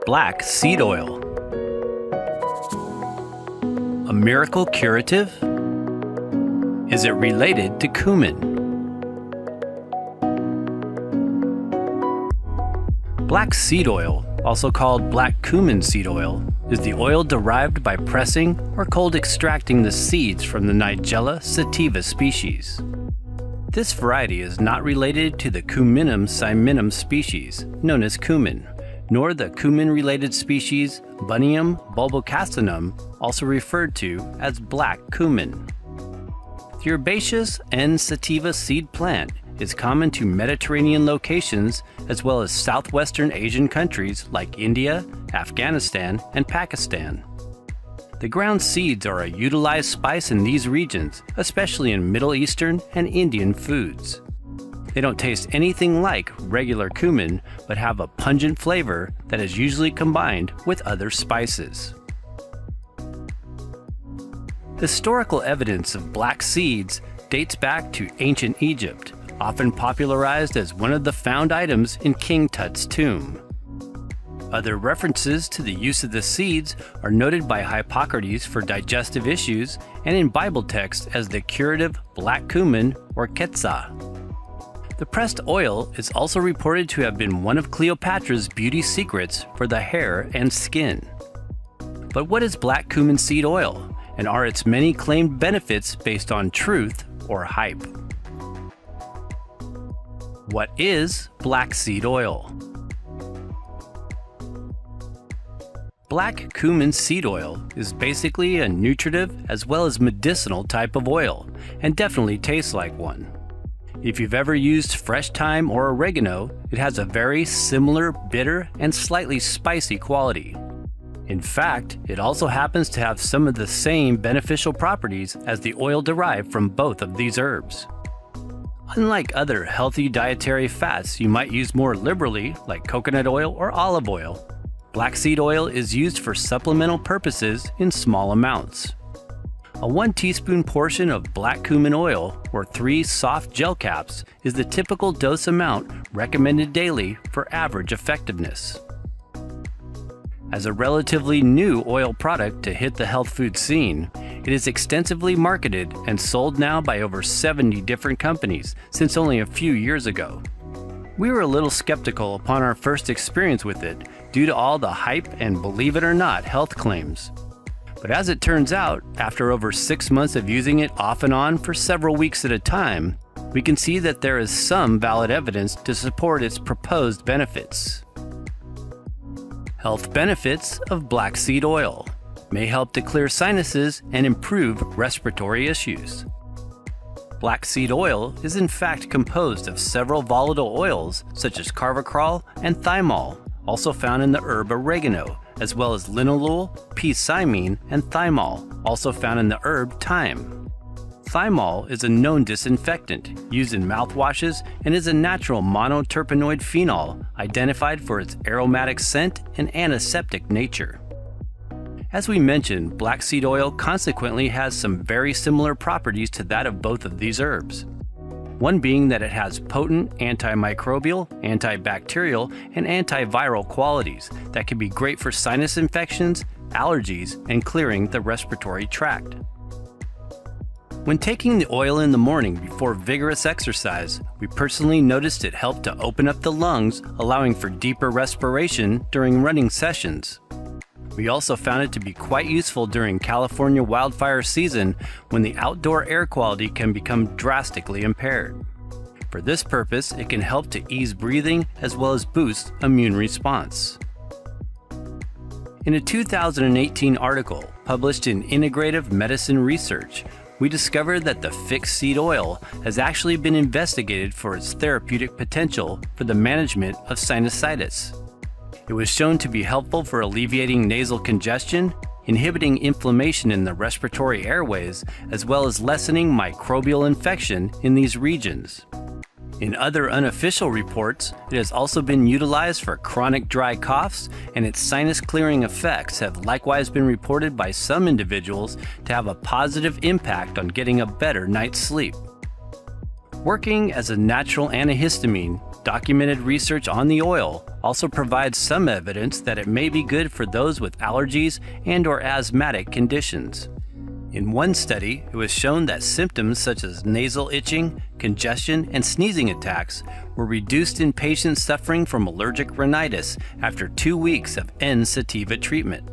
Black seed oil. A miracle curative? Is it related to cumin? Black seed oil, also called black cumin seed oil, is the oil derived by pressing or cold extracting the seeds from the Nigella sativa species. This variety is not related to the Cuminum cyminum species, known as cumin, nor the cumin-related species Buneum bulbocastinum, also referred to as black cumin. The herbaceous N. sativa seed plant is common to Mediterranean locations as well as southwestern Asian countries like India, Afghanistan, and Pakistan. The ground seeds are a utilized spice in these regions, especially in Middle Eastern and Indian foods. They don't taste anything like regular cumin, but have a pungent flavor that is usually combined with other spices. Historical evidence of black seeds dates back to ancient Egypt, often popularized as one of the found items in King Tut's tomb. Other references to the use of the seeds are noted by Hippocrates for digestive issues and in Bible texts as the curative black cumin or quetzah. The pressed oil is also reported to have been one of Cleopatra's beauty secrets for the hair and skin. But what is black cumin seed oil, and are its many claimed benefits based on truth or hype? What is black seed oil? Black cumin seed oil is basically a nutritive as well as medicinal type of oil, and definitely tastes like one. If you've ever used fresh thyme or oregano, it has a very similar bitter and slightly spicy quality. In fact, it also happens to have some of the same beneficial properties as the oil derived from both of these herbs. Unlike other healthy dietary fats you might use more liberally, like coconut oil or olive oil, black seed oil is used for supplemental purposes in small amounts. A 1 teaspoon portion of black cumin oil, or 3 soft gel caps, is the typical dose amount recommended daily for average effectiveness. As a relatively new oil product to hit the health food scene, it is extensively marketed and sold now by over 70 different companies since only a few years ago. We were a little skeptical upon our first experience with it due to all the hype and, believe it or not, health claims. But as it turns out, after over 6 months of using it off and on for several weeks at a time, we can see that there is some valid evidence to support its proposed benefits. Health benefits of black seed oil may help to clear sinuses and improve respiratory issues. Black seed oil is in fact composed of several volatile oils such as carvacrol and thymol, also found in the herb oregano, as well as linalool, p-cymene, and thymol, also found in the herb thyme. Thymol is a known disinfectant used in mouthwashes and is a natural monoterpenoid phenol identified for its aromatic scent and antiseptic nature. As we mentioned, black seed oil consequently has some very similar properties to that of both of these herbs. One being that it has potent antimicrobial, antibacterial, and antiviral qualities that can be great for sinus infections, allergies, and clearing the respiratory tract. When taking the oil in the morning before vigorous exercise, we personally noticed it helped to open up the lungs, allowing for deeper respiration during running sessions. We also found it to be quite useful during California wildfire season when the outdoor air quality can become drastically impaired. For this purpose, it can help to ease breathing as well as boost immune response. In a 2018 article published in Integrative Medicine Research, we discovered that the fixed seed oil has actually been investigated for its therapeutic potential for the management of sinusitis. It was shown to be helpful for alleviating nasal congestion, inhibiting inflammation in the respiratory airways, as well as lessening microbial infection in these regions. In other unofficial reports, it has also been utilized for chronic dry coughs, and its sinus clearing effects have likewise been reported by some individuals to have a positive impact on getting a better night's sleep. Working as a natural antihistamine, documented research on the oil also provides some evidence that it may be good for those with allergies and/or asthmatic conditions. In one study, it was shown that symptoms such as nasal itching, congestion, and sneezing attacks were reduced in patients suffering from allergic rhinitis after 2 weeks of N-sativa treatment.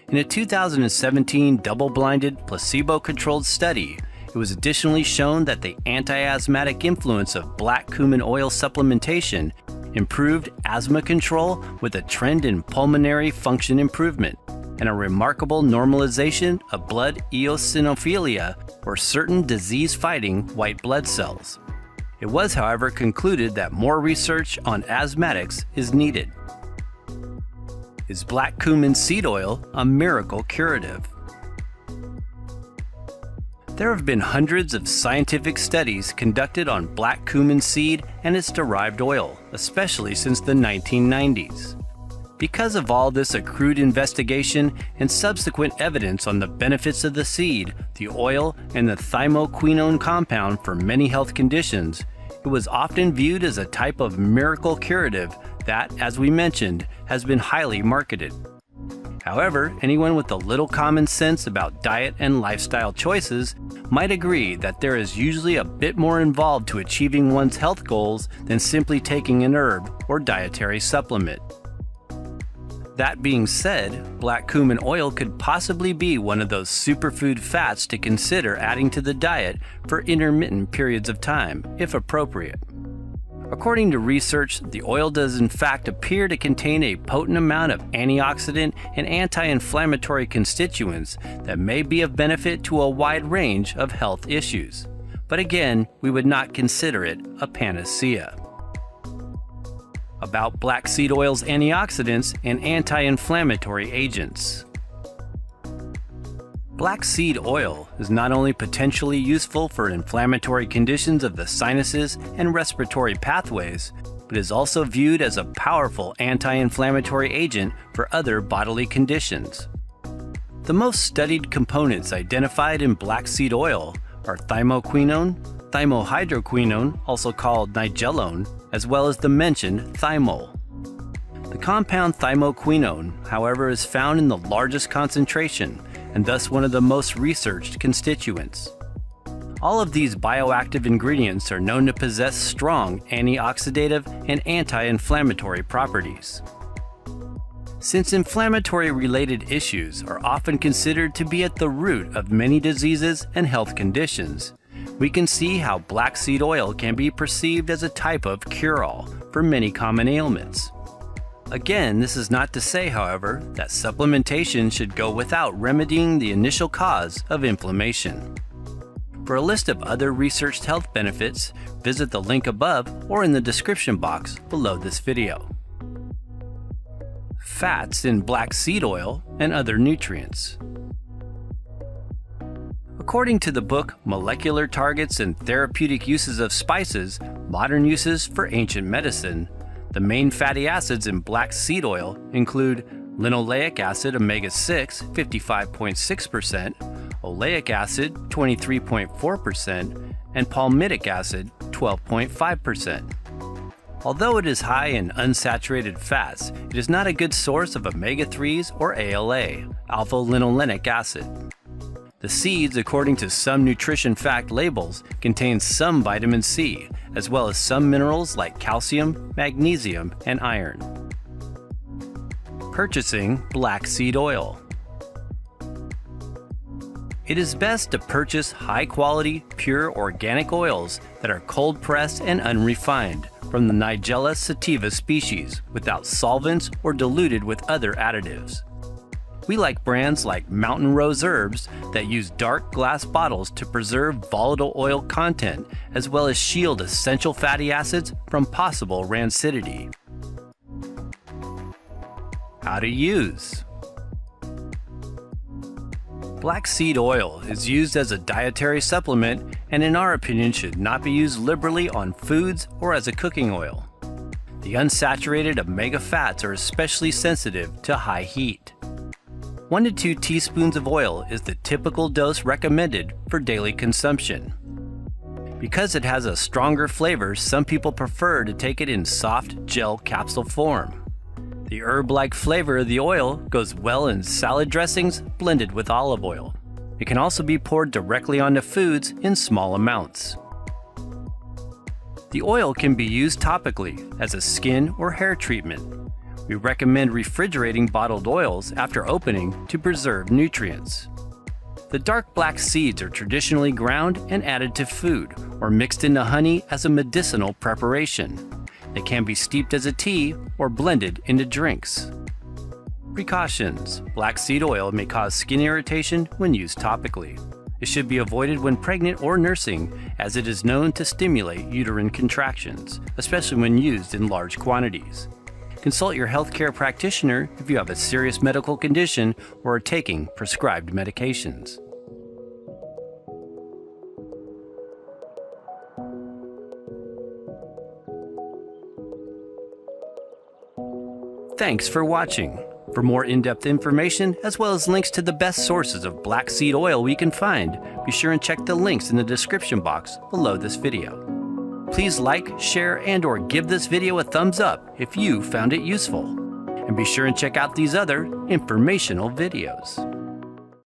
In a 2017 double-blinded, placebo-controlled study, it was additionally shown that the anti-asthmatic influence of black cumin oil supplementation improved asthma control with a trend in pulmonary function improvement and a remarkable normalization of blood eosinophilia, or certain disease-fighting white blood cells. It was, however, concluded that more research on asthmatics is needed. Is black cumin seed oil a miracle curative? There have been hundreds of scientific studies conducted on black cumin seed and its derived oil, especially since the 1990s. Because of all this accrued investigation and subsequent evidence on the benefits of the seed, the oil, and the thymoquinone compound for many health conditions, it was often viewed as a type of miracle curative that, as we mentioned, has been highly marketed. However, anyone with a little common sense about diet and lifestyle choices might agree that there is usually a bit more involved to achieving one's health goals than simply taking an herb or dietary supplement. That being said, black cumin oil could possibly be one of those superfood fats to consider adding to the diet for intermittent periods of time, if appropriate. According to research, the oil does in fact appear to contain a potent amount of antioxidant and anti-inflammatory constituents that may be of benefit to a wide range of health issues. But again, we would not consider it a panacea. About black seed oil's antioxidants and anti-inflammatory agents. Black seed oil is not only potentially useful for inflammatory conditions of the sinuses and respiratory pathways, but is also viewed as a powerful anti-inflammatory agent for other bodily conditions. The most studied components identified in black seed oil are thymoquinone, thymohydroquinone, also called nigellone, as well as the mentioned thymol. The compound thymoquinone, however, is found in the largest concentration and thus one of the most researched constituents. All of these bioactive ingredients are known to possess strong antioxidative and anti-inflammatory properties. Since inflammatory-related issues are often considered to be at the root of many diseases and health conditions, we can see how black seed oil can be perceived as a type of cure-all for many common ailments. Again, this is not to say, however, that supplementation should go without remedying the initial cause of inflammation. For a list of other researched health benefits, visit the link above or in the description box below this video. Fats in black seed oil and other nutrients. According to the book Molecular Targets and Therapeutic Uses of Spices, Modern Uses for Ancient Medicine, the main fatty acids in black seed oil include linoleic acid omega-6 55.6%, oleic acid 23.4%, and palmitic acid 12.5%. Although it is high in unsaturated fats, it is not a good source of omega-3s or ALA, alpha-linolenic acid. The seeds, according to some nutrition fact labels, contain some vitamin C, as well as some minerals like calcium, magnesium, and iron. Purchasing black seed oil. It is best to purchase high-quality, pure organic oils that are cold-pressed and unrefined from the Nigella sativa species without solvents or diluted with other additives. We like brands like Mountain Rose Herbs that use dark glass bottles to preserve volatile oil content as well as shield essential fatty acids from possible rancidity. How to use. Black seed oil is used as a dietary supplement and in our opinion should not be used liberally on foods or as a cooking oil. The unsaturated omega fats are especially sensitive to high heat. 1 to 2 teaspoons of oil is the typical dose recommended for daily consumption. Because it has a stronger flavor, some people prefer to take it in soft gel capsule form. The herb-like flavor of the oil goes well in salad dressings blended with olive oil. It can also be poured directly onto foods in small amounts. The oil can be used topically as a skin or hair treatment. We recommend refrigerating bottled oils after opening to preserve nutrients. The dark black seeds are traditionally ground and added to food or mixed into honey as a medicinal preparation. They can be steeped as a tea or blended into drinks. Precautions: black seed oil may cause skin irritation when used topically. It should be avoided when pregnant or nursing, as it is known to stimulate uterine contractions, especially when used in large quantities. Consult your healthcare practitioner if you have a serious medical condition or are taking prescribed medications. Thanks for watching. For more in-depth information, as well as links to the best sources of black seed oil we can find, be sure and check the links in the description box below this video. Please like, share, and/or give this video a thumbs up if you found it useful. And be sure and check out these other informational videos.